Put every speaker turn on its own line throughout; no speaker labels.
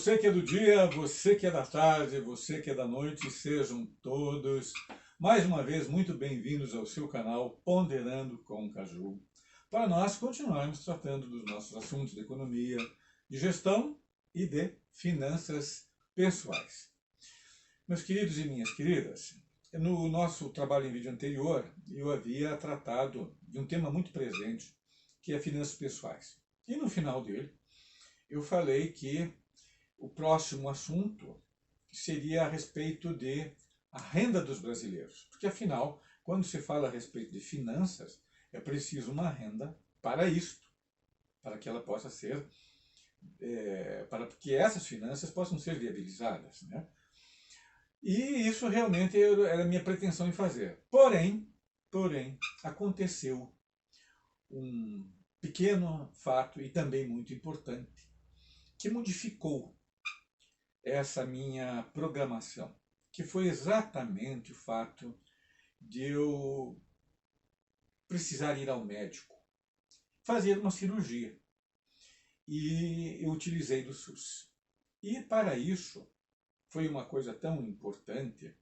Você que é do dia, você que é da tarde, você que é da noite, sejam todos, mais uma vez, muito bem-vindos ao seu canal Ponderando com Caju, para nós continuarmos tratando dos nossos assuntos de economia, de gestão e de finanças pessoais. Meus queridos e minhas queridas, no nosso trabalho em vídeo anterior, eu havia tratado de um tema muito presente, que é finanças pessoais. E no final dele, eu falei que o próximo assunto seria a respeito de a renda dos brasileiros. Porque, afinal, quando se fala a respeito de finanças, é preciso uma renda para isto, para que ela possa ser, para que essas finanças possam ser viabilizadas, né? E isso realmente era a minha pretensão em fazer. Porém, aconteceu um pequeno fato e também muito importante, que modificou essa minha programação, que foi exatamente o fato de eu precisar ir ao médico, fazer uma cirurgia. E eu utilizei do SUS. E para isso, foi uma coisa tão importante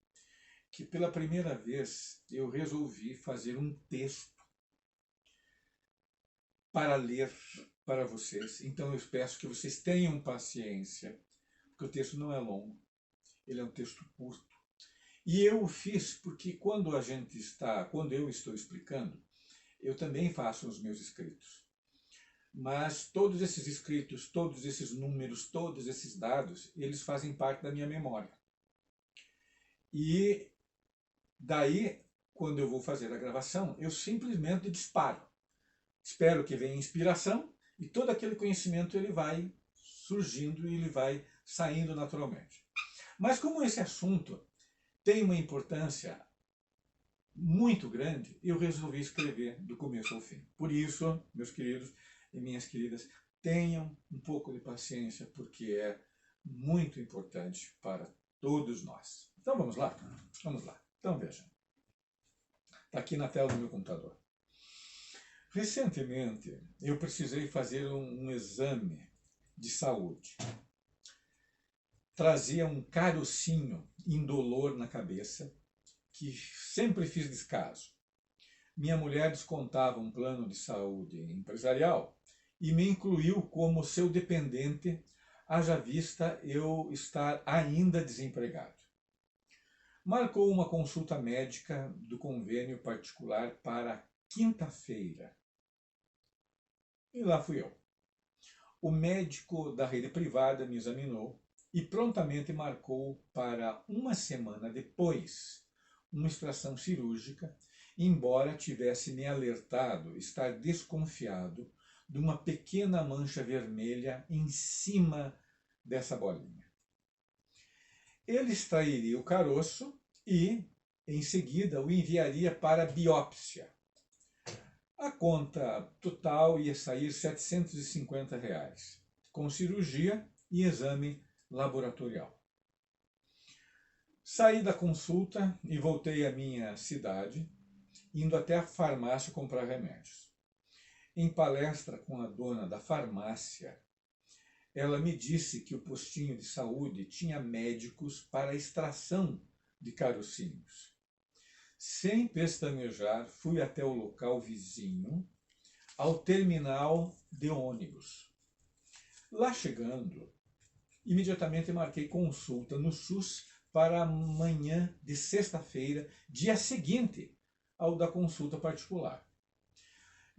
que pela primeira vez eu resolvi fazer um texto para ler para vocês. Então eu peço que vocês tenham paciência, porque o texto não é longo, ele é um texto curto. E eu o fiz porque quando eu estou explicando, eu também faço os meus escritos. Mas todos esses escritos, todos esses números, todos esses dados, eles fazem parte da minha memória. E daí, quando eu vou fazer a gravação, eu simplesmente disparo. Espero que venha inspiração e todo aquele conhecimento ele vai surgindo e ele vai saindo naturalmente. Mas como esse assunto tem uma importância muito grande, eu resolvi escrever do começo ao fim. Por isso, meus queridos e minhas queridas, tenham um pouco de paciência, porque é muito importante para todos nós. Então vamos lá? Vamos lá. Então vejam. Está aqui na tela do meu computador. Recentemente, eu precisei fazer um exame de saúde. Trazia um carocinho indolor na cabeça, que sempre fiz descaso. Minha mulher descontava um plano de saúde empresarial e me incluiu como seu dependente, haja vista eu estar ainda desempregado. Marcou uma consulta médica do convênio particular para quinta-feira. E lá fui eu. O médico da rede privada me examinou e prontamente marcou para uma semana depois uma extração cirúrgica, embora tivesse me alertado estar desconfiado de uma pequena mancha vermelha em cima dessa bolinha. Ele extrairia o caroço e, em seguida, o enviaria para biópsia. A conta total ia sair R$ 750, com cirurgia e exame laboratorial. Saí da consulta e voltei à minha cidade, indo até a farmácia comprar remédios. Em palestra com a dona da farmácia, ela me disse que o postinho de saúde tinha médicos para extração de carocínios. Sem pestanejar, fui até o local vizinho, ao terminal de ônibus. Lá chegando, imediatamente marquei consulta no SUS para amanhã de sexta-feira, dia seguinte ao da consulta particular.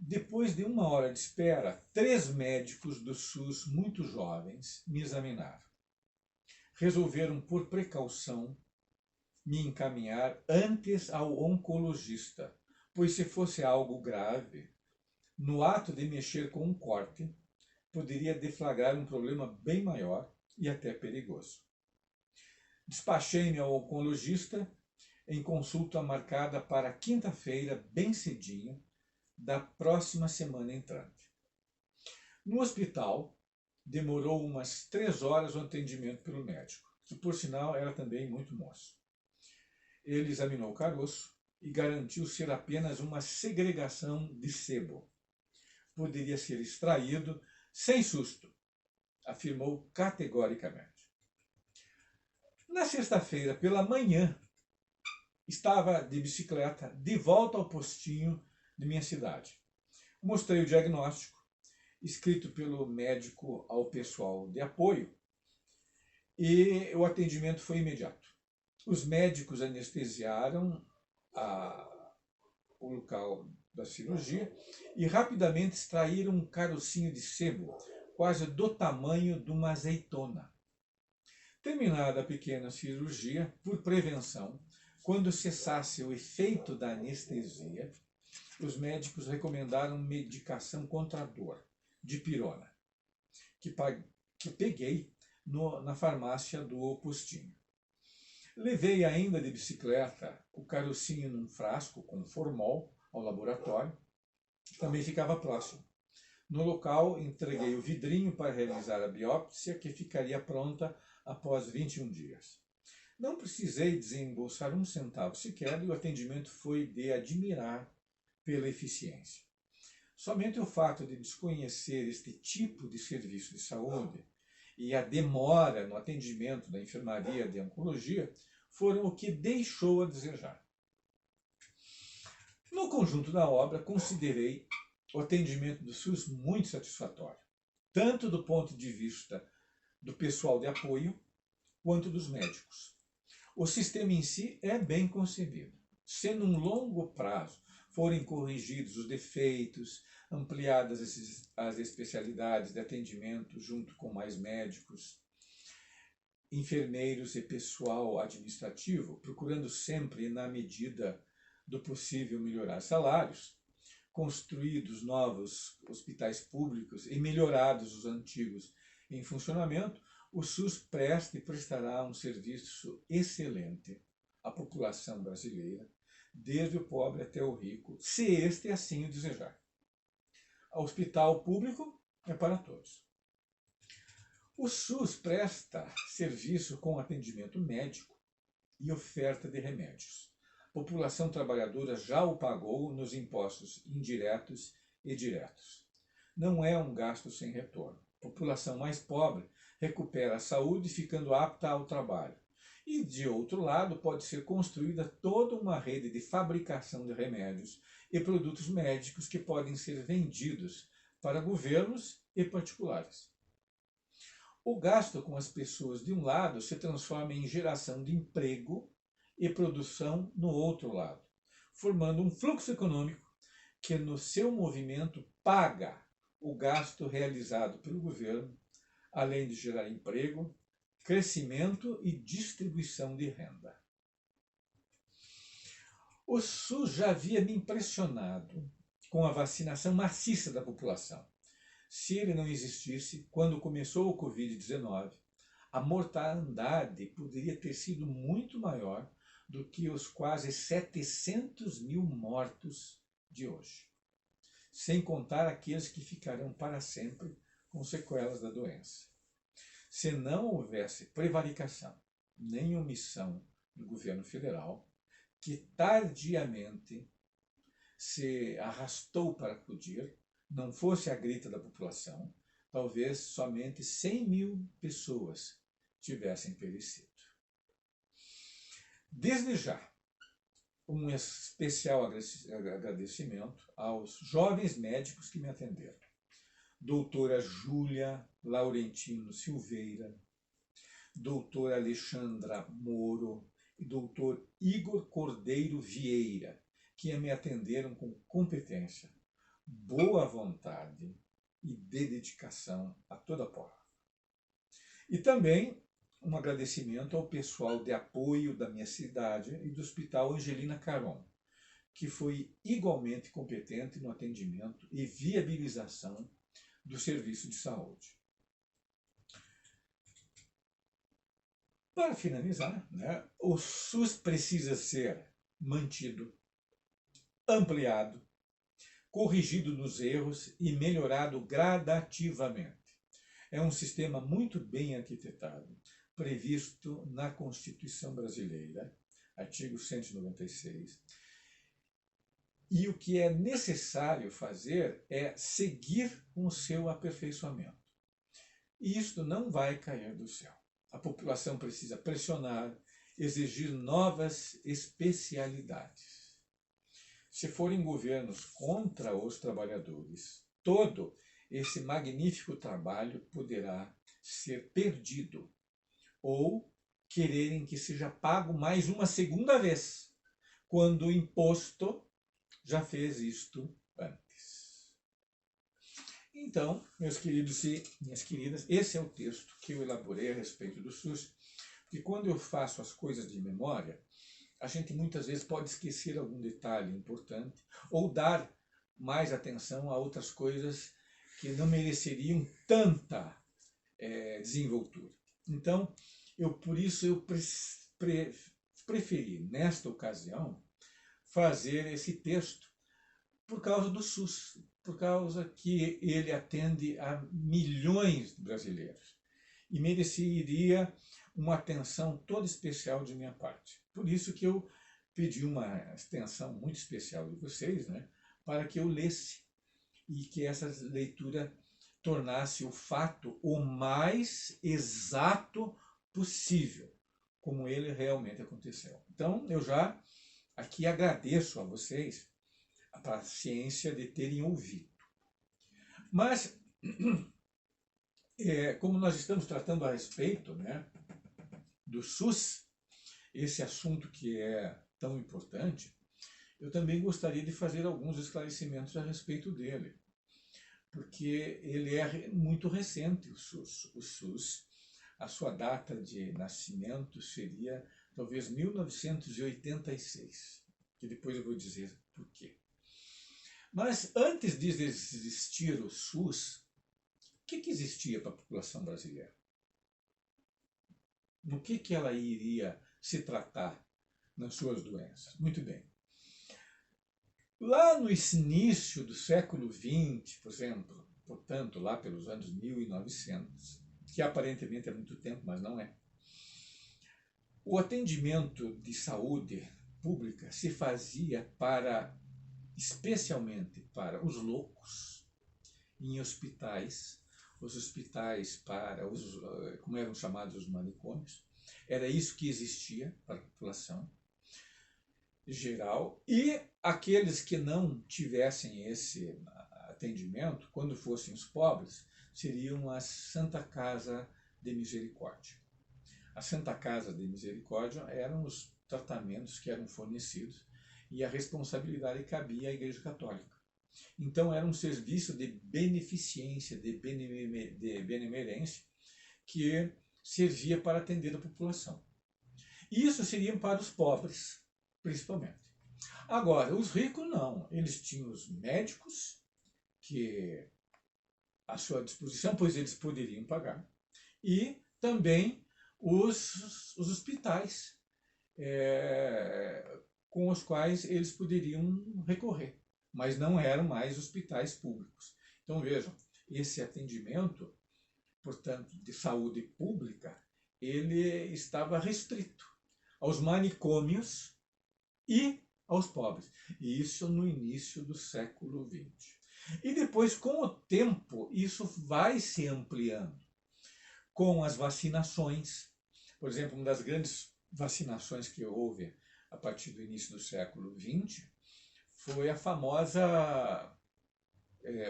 Depois de 1 hora de espera, 3 médicos do SUS muito jovens me examinaram. Resolveram, por precaução, me encaminhar antes ao oncologista, pois se fosse algo grave, no ato de mexer com um corte, poderia deflagrar um problema bem maior e até perigoso. Despachei-me ao oncologista em consulta marcada para quinta-feira, bem cedinho, da próxima semana entrante. No hospital, demorou umas 3 horas o atendimento pelo médico, que por sinal era também muito moço. Ele examinou o caroço e garantiu ser apenas uma segregação de sebo. Poderia ser extraído sem susto, afirmou categoricamente. Na sexta-feira, pela manhã, estava de bicicleta de volta ao postinho de minha cidade. Mostrei o diagnóstico, escrito pelo médico ao pessoal de apoio, e o atendimento foi imediato. Os médicos anestesiaram o local da cirurgia e rapidamente extraíram um carocinho de sebo, quase do tamanho de uma azeitona. Terminada a pequena cirurgia, por prevenção, quando cessasse o efeito da anestesia, os médicos recomendaram medicação contra a dor, dipirona, que peguei na farmácia do postinho. Levei ainda de bicicleta o carocinho num frasco com formol ao laboratório, que também ficava próximo. No local, entreguei o vidrinho para realizar a biópsia, que ficaria pronta após 21 dias. Não precisei desembolsar um centavo sequer e o atendimento foi de admirar pela eficiência. Somente o fato de desconhecer este tipo de serviço de saúde e a demora no atendimento da enfermaria de oncologia foram o que deixou a desejar. No conjunto da obra, considerei o atendimento do SUS muito satisfatório, tanto do ponto de vista do pessoal de apoio, quanto dos médicos. O sistema em si é bem concebido. Se num longo prazo forem corrigidos os defeitos, ampliadas as especialidades de atendimento junto com mais médicos, enfermeiros e pessoal administrativo, procurando sempre, na medida do possível, melhorar salários, construídos novos hospitais públicos e melhorados os antigos em funcionamento, o SUS presta e prestará um serviço excelente à população brasileira, desde o pobre até o rico, se este assim o desejar. O hospital público é para todos. O SUS presta serviço com atendimento médico e oferta de remédios. A população trabalhadora já o pagou nos impostos indiretos e diretos. Não é um gasto sem retorno. A população mais pobre recupera a saúde ficando apta ao trabalho. E, de outro lado, pode ser construída toda uma rede de fabricação de remédios e produtos médicos que podem ser vendidos para governos e particulares. O gasto com as pessoas de um lado se transforma em geração de emprego e produção no outro lado, formando um fluxo econômico que, no seu movimento, paga o gasto realizado pelo governo, além de gerar emprego, crescimento e distribuição de renda. O SUS já havia me impressionado com a vacinação maciça da população. Se ele não existisse, quando começou o Covid-19, a mortandade poderia ter sido muito maior do que os quase 700 mil mortos de hoje, sem contar aqueles que ficarão para sempre com sequelas da doença. Se não houvesse prevaricação nem omissão do governo federal, que tardiamente se arrastou para acudir, não fosse a grita da população, talvez somente 100 mil pessoas tivessem perecido. Desde já, um especial agradecimento aos jovens médicos que me atenderam. Doutora Júlia Laurentino Silveira, doutora Alexandra Moro e doutor Igor Cordeiro Vieira, que me atenderam com competência, boa vontade e dedicação a toda prova. E também um agradecimento ao pessoal de apoio da minha cidade e do Hospital Angelina Caron, que foi igualmente competente no atendimento e viabilização do serviço de saúde. Para finalizar, o SUS precisa ser mantido, ampliado, corrigido nos erros e melhorado gradativamente. É um sistema muito bem arquitetado, previsto na Constituição Brasileira, artigo 196, e o que é necessário fazer é seguir com o seu aperfeiçoamento. E isto não vai cair do céu. a população precisa pressionar, exigir novas especialidades. Se forem governos contra os trabalhadores, todo esse magnífico trabalho poderá ser perdido, ou quererem que seja pago mais uma segunda vez, quando o imposto já fez isto antes. Então, meus queridos e minhas queridas, esse é o texto que eu elaborei a respeito do SUS, e quando eu faço as coisas de memória, a gente muitas vezes pode esquecer algum detalhe importante, ou dar mais atenção a outras coisas que não mereceriam tanta desenvoltura. Então, por isso eu preferi, nesta ocasião, fazer esse texto por causa do SUS, por causa que ele atende a milhões de brasileiros e mereceria uma atenção toda especial de minha parte. Por isso que eu pedi uma atenção muito especial de vocês, né, para que eu lesse e que essa leitura tornasse o fato o mais exato possível, como ele realmente aconteceu. Então, eu já aqui agradeço a vocês a paciência de terem ouvido. Mas, como nós estamos tratando a respeito, né, do SUS, esse assunto que é tão importante, eu também gostaria de fazer alguns esclarecimentos a respeito dele, porque ele é muito recente, o SUS. O SUS, a sua data de nascimento seria talvez 1986, que depois eu vou dizer por quê. Mas antes de existir o SUS, o que existia para a população brasileira? No que ela iria se tratar nas suas doenças? Muito bem. Lá no início do século XX, por exemplo, portanto, lá pelos anos 1900, que aparentemente é muito tempo, mas não é, o atendimento de saúde pública se fazia especialmente para os loucos, em hospitais, os hospitais como eram chamados os manicômios, era isso que existia para a população geral, e aqueles que não tivessem esse atendimento, quando fossem os pobres, seriam a Santa Casa de Misericórdia. A Santa Casa de Misericórdia eram os tratamentos que eram fornecidos e a responsabilidade cabia à Igreja Católica. Então era um serviço de beneficência, de benemerência, que servia para atender a população. Isso seria para os pobres, principalmente. Agora, os ricos não. Eles tinham os médicos que à sua disposição, pois eles poderiam pagar, e também os hospitais com os quais eles poderiam recorrer, mas não eram mais hospitais públicos. Então vejam, esse atendimento, portanto, de saúde pública, ele estava restrito aos manicômios e aos pobres. E isso no início do século XX. E depois, com o tempo, isso vai se ampliando. Com as vacinações, por exemplo, uma das grandes vacinações que houve a partir do início do século XX foi a famosa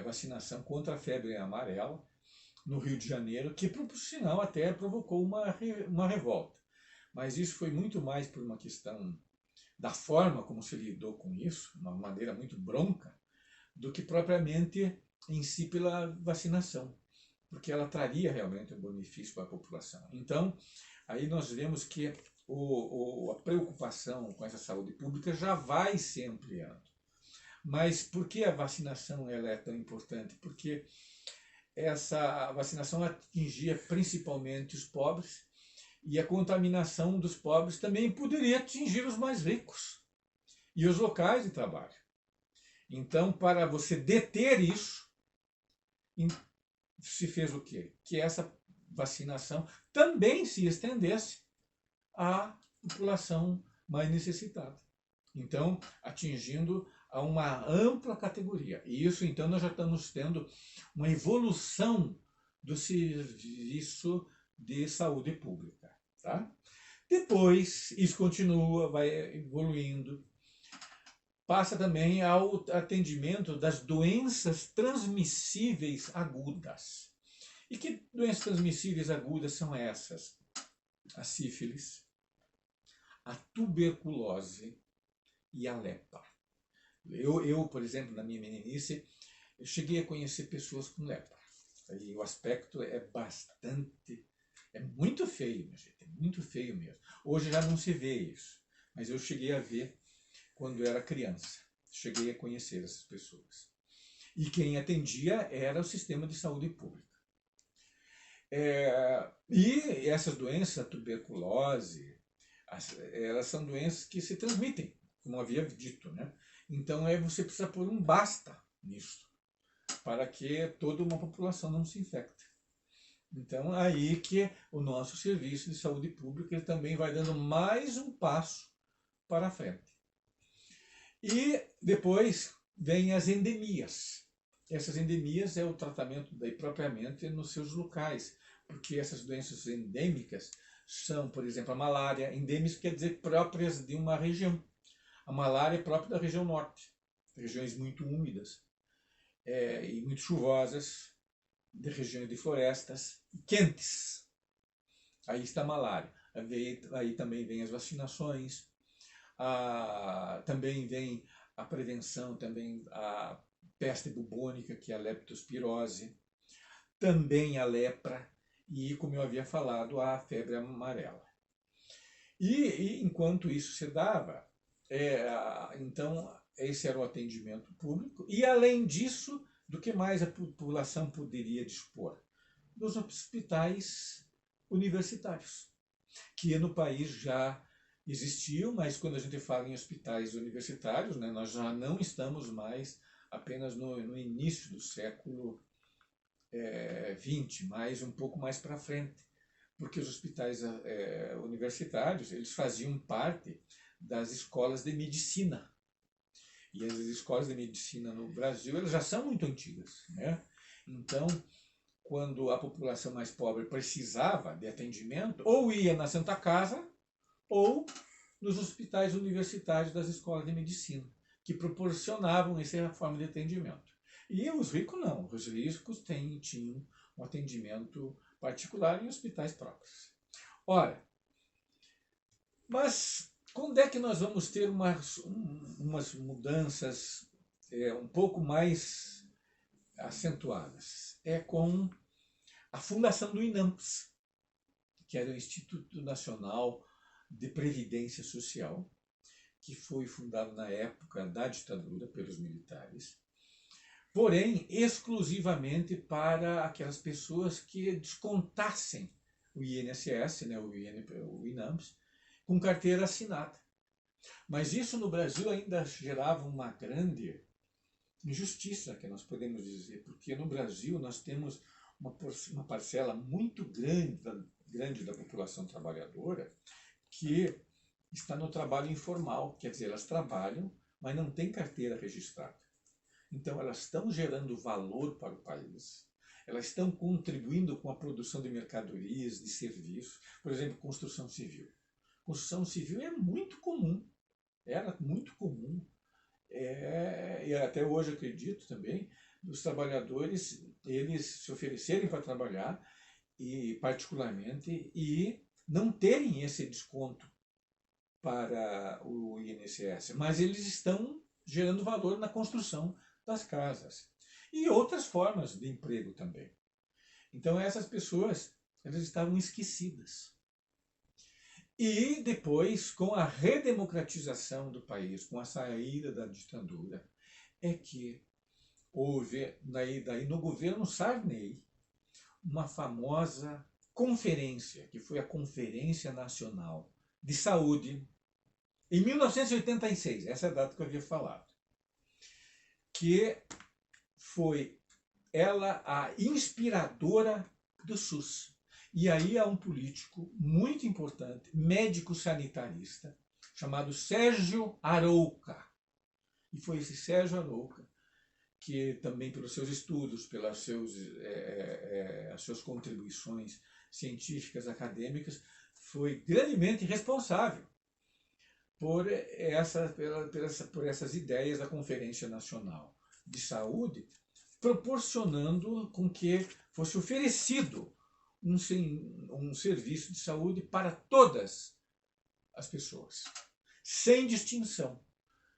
vacinação contra a febre amarela no Rio de Janeiro, que, por sinal, até provocou uma revolta. Mas isso foi muito mais por uma questão da forma como se lidou com isso, uma maneira muito bronca, do que propriamente em si pela vacinação, porque ela traria realmente um benefício para a população. Então, aí nós vemos que a preocupação com essa saúde pública já vai se ampliando. Mas por que a vacinação ela é tão importante? Porque essa vacinação atingia principalmente os pobres, e a contaminação dos pobres também poderia atingir os mais ricos e os locais de trabalho. Então, para você deter isso, se fez o quê? Que essa vacinação também se estendesse à população mais necessitada. Então, atingindo a uma ampla categoria. E isso, então, nós já estamos tendo uma evolução do serviço de saúde pública. Tá? Depois, isso continua, vai evoluindo, passa também ao atendimento das doenças transmissíveis agudas. E que doenças transmissíveis agudas são essas? A sífilis, a tuberculose e a lepra. Por exemplo, na minha meninice, eu cheguei a conhecer pessoas com lepra. E o aspecto é muito feio, minha gente, é muito feio mesmo. Hoje já não se vê isso, mas eu cheguei a ver quando eu era criança. Cheguei a conhecer essas pessoas. E quem atendia era o sistema de saúde pública. E essas doenças, a tuberculose, elas são doenças que se transmitem, como havia dito, né? Então você precisa pôr um basta nisso, para que toda uma população não se infecte. Então aí que o nosso serviço de saúde pública ele também vai dando mais um passo para frente. E depois vem as endemias. Essas endemias é o tratamento daí propriamente nos seus locais, porque essas doenças endêmicas são, por exemplo, a malária. Endêmicas quer dizer próprias de uma região. A malária é própria da região norte, regiões muito úmidas e muito chuvosas, de regiões de florestas quentes. Aí está a malária. Aí também vem as vacinações, também vem a prevenção, também a peste bubônica, que é a leptospirose, também a lepra e, como eu havia falado, a febre amarela. E enquanto isso se dava, então esse era o atendimento público. E além disso, do que mais a população poderia dispor? Dos hospitais universitários, que no país já existiam, mas quando a gente fala em hospitais universitários, né, nós já não estamos mais apenas no início do século XX, mas um pouco mais para frente, porque os hospitais universitários eles faziam parte das escolas de medicina. E as escolas de medicina no Brasil elas já são muito antigas, né? Então, quando a população mais pobre precisava de atendimento, ou ia na Santa Casa, ou nos hospitais universitários das escolas de medicina, que proporcionavam essa forma de atendimento. E os ricos não, os ricos tinham um atendimento particular em hospitais próprios. Ora, mas quando é que nós vamos ter umas mudanças um pouco mais acentuadas? É com a fundação do INAMPS, que era o Instituto Nacional de Previdência Social, que foi fundado na época da ditadura pelos militares, porém exclusivamente para aquelas pessoas que descontassem o INSS, né, o INAMPS, com carteira assinada. Mas isso no Brasil ainda gerava uma grande injustiça, que nós podemos dizer, porque no Brasil nós temos uma parcela muito grande da população trabalhadora que está no trabalho informal, quer dizer, elas trabalham, mas não têm carteira registrada. Então elas estão gerando valor para o país, elas estão contribuindo com a produção de mercadorias, de serviços, por exemplo, construção civil. Construção civil é muito comum, era muito comum, e até hoje acredito também, os trabalhadores, eles se oferecerem para trabalhar, e particularmente, e não terem esse desconto para o INSS, mas eles estão gerando valor na construção das casas e outras formas de emprego também. Então essas pessoas, elas estavam esquecidas. E depois, com a redemocratização do país, com a saída da ditadura, é que houve, daí no governo Sarney, uma famosa conferência, que foi a Conferência Nacional de Saúde, em 1986, essa é a data que eu havia falado, que foi ela a inspiradora do SUS. E aí há um político muito importante, médico sanitarista, chamado Sérgio Arouca. E foi esse Sérgio Arouca que também pelos seus estudos, pelas as suas contribuições científicas, acadêmicas, foi grandemente responsável por essas ideias da Conferência Nacional de Saúde, proporcionando com que fosse oferecido um serviço de saúde para todas as pessoas, sem distinção,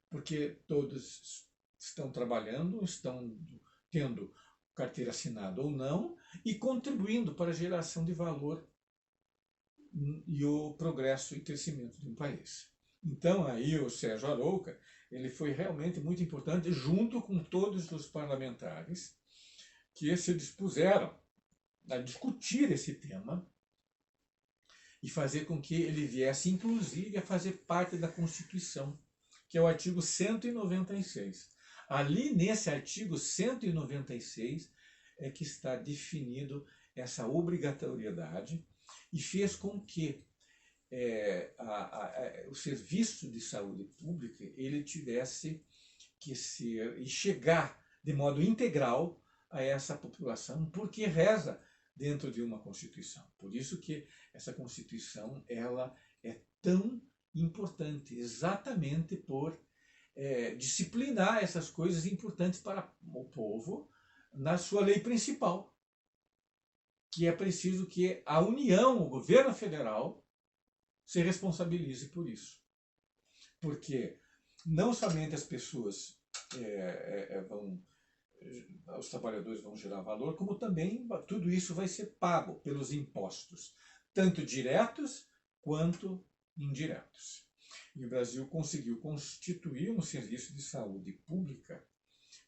porque todos estão trabalhando, estão tendo carteira assinada ou não, e contribuindo para a geração de valor e o progresso e crescimento de um país. Então, aí o Sérgio Arouca, ele foi realmente muito importante, junto com todos os parlamentares que se dispuseram a discutir esse tema e fazer com que ele viesse, inclusive, a fazer parte da Constituição, que é o artigo 196. Ali, nesse artigo 196, é que está definido essa obrigatoriedade e fez com que o serviço de saúde pública ele tivesse que ser e chegar de modo integral a essa população, porque reza dentro de uma Constituição. Por isso que essa Constituição ela é tão importante, exatamente por disciplinar essas coisas importantes para o povo na sua lei principal, que é preciso que a União, o governo federal, se responsabilize por isso. Porque não somente as pessoas os trabalhadores vão gerar valor, como também tudo isso vai ser pago pelos impostos, tanto diretos quanto indiretos. E o Brasil conseguiu constituir um serviço de saúde pública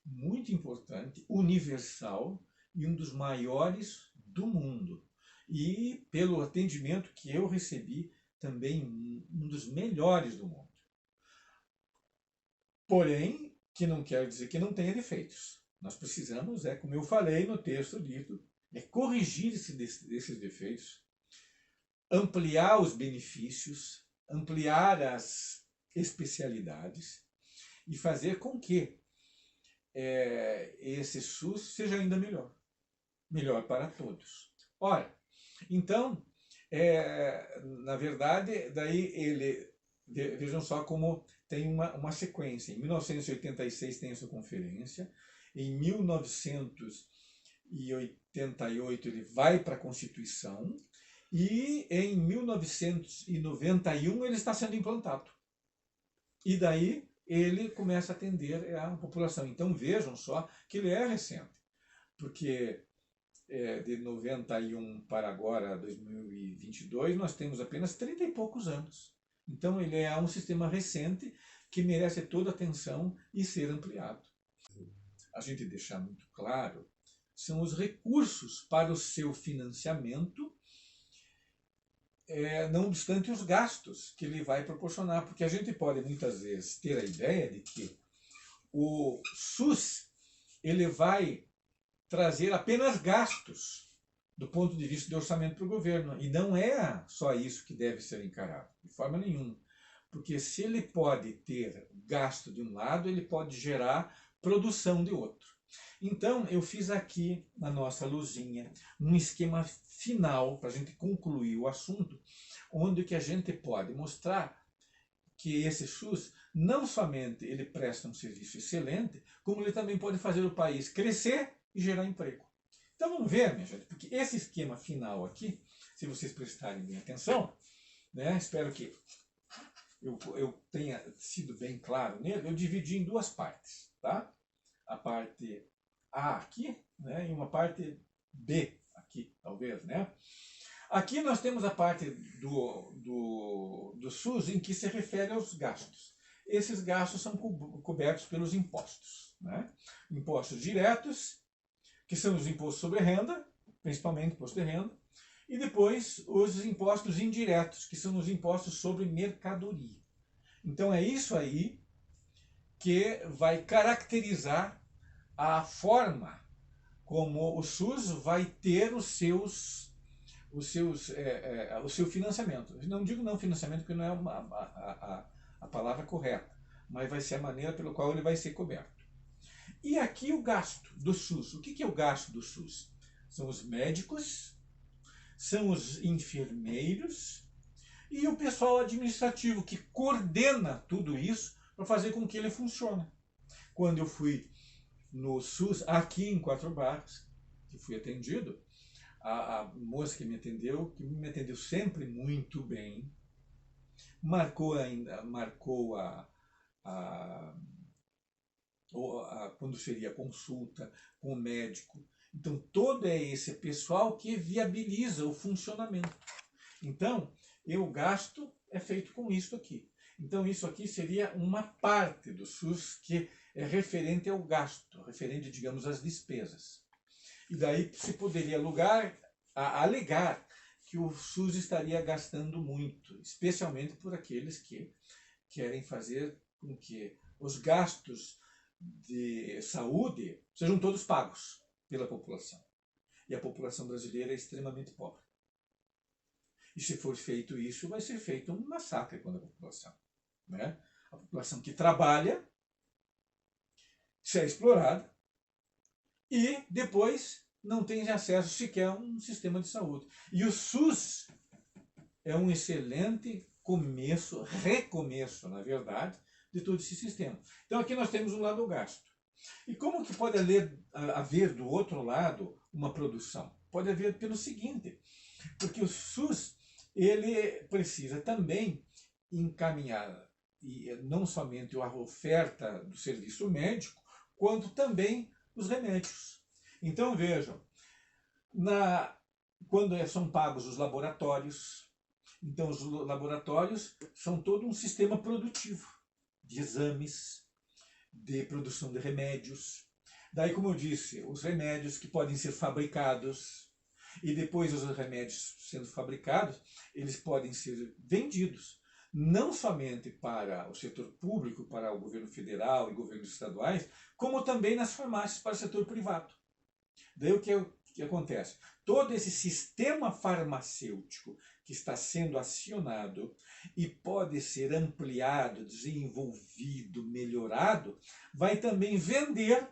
muito importante, universal e um dos maiores do mundo. E pelo atendimento que eu recebi, também um dos melhores do mundo. Porém, que não quer dizer que não tenha defeitos. Nós precisamos, como eu falei no texto dito, corrigir esses defeitos, ampliar os benefícios, ampliar as especialidades e fazer com que esse SUS seja ainda melhor. Melhor para todos. Ora, então, na verdade, daí vejam só como tem uma sequência. Em 1986 tem essa conferência, em 1988 ele vai para a Constituição e em 1991 ele está sendo implantado. E daí ele começa a atender a população. Então vejam só que ele é recente, porque de 91 para agora, 2022, nós temos apenas 30 e poucos anos. Então ele é um sistema recente que merece toda a atenção e ser ampliado. A gente deixar muito claro são os recursos para o seu financiamento, não obstante os gastos que ele vai proporcionar, porque a gente pode muitas vezes ter a ideia de que o SUS ele vai trazer apenas gastos do ponto de vista do orçamento para o governo. E não é só isso que deve ser encarado, de forma nenhuma. Porque se ele pode ter gasto de um lado, ele pode gerar produção de outro. Então, eu fiz aqui na nossa luzinha um esquema final para a gente concluir o assunto, onde que a gente pode mostrar que esse SUS não somente ele presta um serviço excelente, como ele também pode fazer o país crescer e gerar emprego. Então vamos ver, minha gente, porque esse esquema final aqui, se vocês prestarem bem atenção, espero que eu tenha sido bem claro nele, eu dividi em duas partes, tá? A parte A aqui, e uma parte B aqui, talvez, Aqui nós temos a parte do SUS em que se refere aos gastos. Esses gastos são cobertos pelos impostos, Impostos diretos, que são os impostos sobre renda, principalmente imposto de renda, e depois os impostos indiretos, que são os impostos sobre mercadoria. Então é isso aí que vai caracterizar a forma como o SUS vai ter o seu financiamento. Não digo não financiamento, porque não é a palavra correta, mas vai ser a maneira pela qual ele vai ser coberto. E aqui o gasto do SUS. O que é o gasto do SUS? São os médicos, são os enfermeiros e o pessoal administrativo que coordena tudo isso para fazer com que ele funcione. Quando eu fui no SUS, aqui em Quatro Barras, que fui atendido, a moça que me atendeu sempre muito bem, marcou quando seria a consulta com o médico. Então, todo esse pessoal que viabiliza o funcionamento. Então, o gasto é feito com isso aqui. Então, isso aqui seria uma parte do SUS que é referente ao gasto, referente, digamos, às despesas. E daí se poderia alegar que o SUS estaria gastando muito, especialmente por aqueles que querem fazer com que os gastos de saúde sejam todos pagos pela população. E a população brasileira é extremamente pobre. E se for feito isso, vai ser feito um massacre contra a população. Né? A população que trabalha ser explorada e depois não tem acesso sequer a um sistema de saúde. E o SUS é um excelente recomeço, na verdade, de todo esse sistema. Então aqui nós temos um lado do gasto. E como que pode haver do outro lado uma produção? Pode haver pelo seguinte, porque o SUS ele precisa também encaminhar não somente a oferta do serviço médico, quanto também os remédios. Então vejam, quando são pagos os laboratórios, então os laboratórios são todo um sistema produtivo de exames, de produção de remédios. Daí, como eu disse, os remédios que podem ser fabricados e depois os remédios sendo fabricados, eles podem ser vendidos, não somente para o setor público, para o governo federal e governos estaduais, como também nas farmácias para o setor privado. Daí o que acontece? Todo esse sistema farmacêutico que está sendo acionado e pode ser ampliado, desenvolvido, melhorado, vai também vender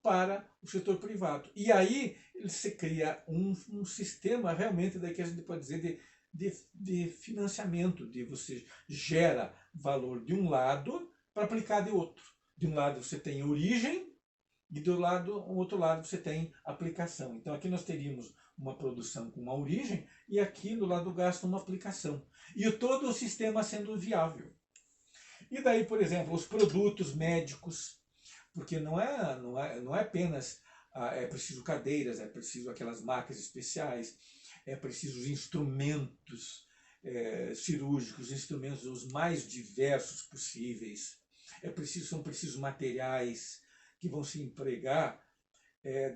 para o setor privado. E aí se cria um sistema realmente que a gente pode dizer de financiamento, de você gera valor de um lado para aplicar de outro. De um lado você tem origem e do outro lado você tem aplicação. Então aqui nós teríamos uma produção com uma origem e aqui do lado do gasto uma aplicação. E todo o sistema sendo viável. E daí, por exemplo, os produtos médicos, porque não é apenas é preciso cadeiras, é preciso aquelas macas especiais, é preciso os instrumentos cirúrgicos, instrumentos os mais diversos possíveis, são precisos materiais que vão se empregar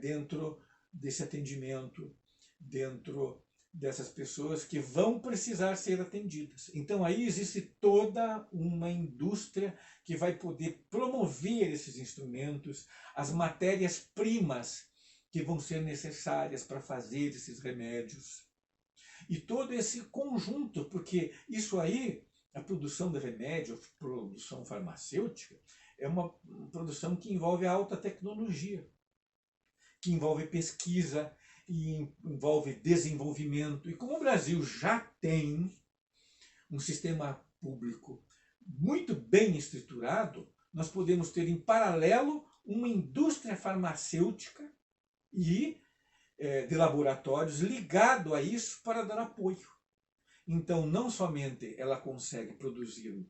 dentro desse atendimento, dentro dessas pessoas que vão precisar ser atendidas. Então aí existe toda uma indústria que vai poder promover esses instrumentos, as matérias-primas que vão ser necessárias para fazer esses remédios. E todo esse conjunto, porque isso aí, a produção de remédio, a produção farmacêutica, é uma produção que envolve a alta tecnologia, que envolve pesquisa, e envolve desenvolvimento. E como o Brasil já tem um sistema público muito bem estruturado, nós podemos ter em paralelo uma indústria farmacêutica e de laboratórios ligado a isso para dar apoio. Então, não somente ela consegue produzir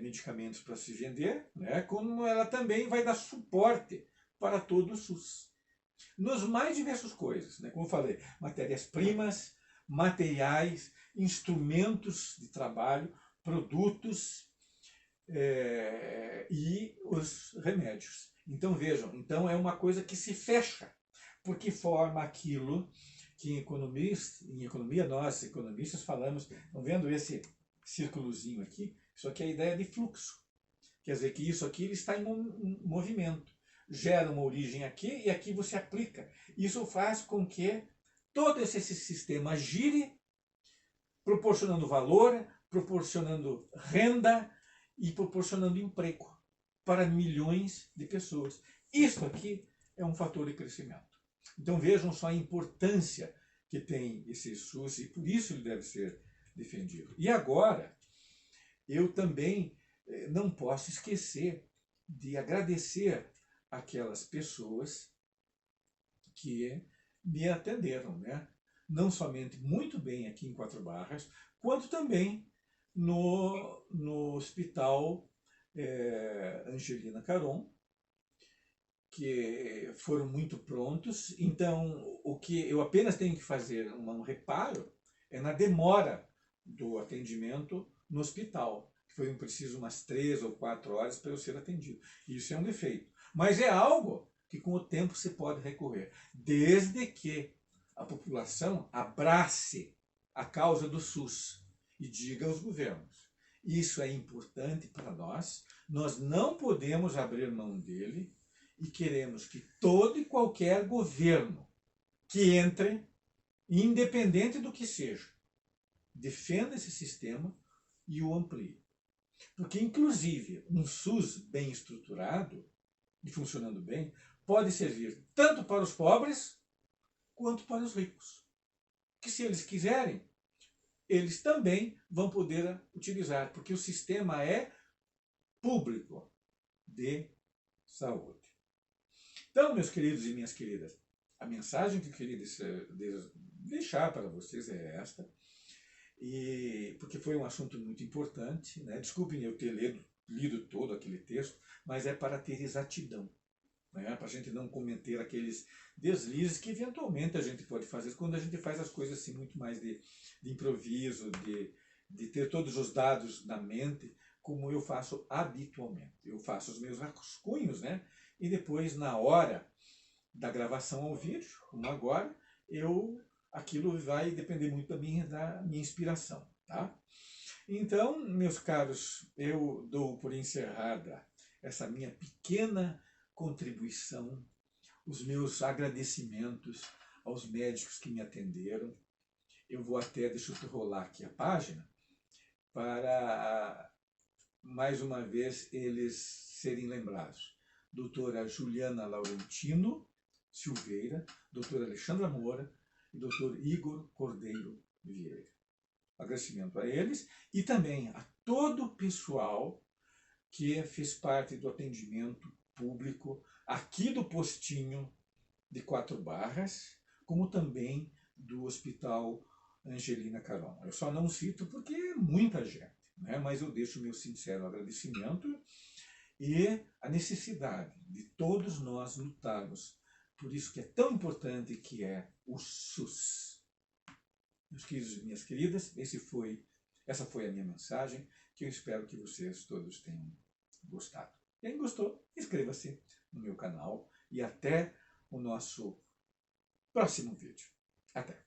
medicamentos para se vender, né, como ela também vai dar suporte para todo o SUS. Nos mais diversas coisas, né? Como eu falei, matérias-primas, materiais, instrumentos de trabalho, produtos e os remédios. Então vejam, então é uma coisa que se fecha, porque forma aquilo que em economia nós economistas falamos, estão vendo esse círculozinho aqui? Isso aqui é a ideia de fluxo. Quer dizer que isso aqui ele está em movimento. Gera uma origem aqui e aqui você aplica. Isso faz com que todo esse sistema gire, proporcionando valor, proporcionando renda e proporcionando emprego para milhões de pessoas. Isso aqui é um fator de crescimento. Então vejam só a importância que tem esse SUS e por isso ele deve ser defendido. E agora, eu também não posso esquecer de agradecer aquelas pessoas que me atenderam, né? Não somente muito bem aqui em Quatro Barras, quanto também no Hospital Angelina Caron, que foram muito prontos. Então, o que eu apenas tenho que fazer um reparo é na demora do atendimento no hospital. Foi preciso umas 3 ou 4 horas para eu ser atendido. Isso é um defeito. Mas é algo que com o tempo se pode recorrer, desde que a população abrace a causa do SUS e diga aos governos: isso é importante para nós, nós não podemos abrir mão dele e queremos que todo e qualquer governo que entre, independente do que seja, defenda esse sistema e o amplie. Porque, inclusive, um SUS bem estruturado e funcionando bem pode servir tanto para os pobres quanto para os ricos. Que se eles quiserem, eles também vão poder utilizar, porque o sistema é público de saúde. Então, meus queridos e minhas queridas, a mensagem que eu queria deixar para vocês é esta, porque foi um assunto muito importante, né? Desculpem eu ter lido todo aquele texto, mas é para ter exatidão, né? Para a gente não cometer aqueles deslizes que eventualmente a gente pode fazer quando a gente faz as coisas assim muito mais de improviso, de ter todos os dados na mente, como eu faço habitualmente. Eu faço os meus rascunhos, né? E depois, na hora da gravação ao vídeo, como agora, aquilo vai depender muito da minha inspiração, tá? Então, meus caros, eu dou por encerrada essa minha pequena contribuição, os meus agradecimentos aos médicos que me atenderam. Eu vou até, deixa eu rolar aqui a página, para mais uma vez eles serem lembrados. Doutora Juliana Laurentino Silveira, doutora Alexandra Moura e doutor Igor Cordeiro Vieira. Agradecimento a eles e também a todo o pessoal que fez parte do atendimento público aqui do postinho de Quatro Barras, como também do Hospital Angelina Caron. Eu só não cito porque é muita gente, né? Mas eu deixo o meu sincero agradecimento e a necessidade de todos nós lutarmos por isso que é tão importante, que é o SUS. Meus queridos e minhas queridas, essa foi a minha mensagem, que eu espero que vocês todos tenham gostado. Quem gostou, inscreva-se no meu canal e até o nosso próximo vídeo. Até!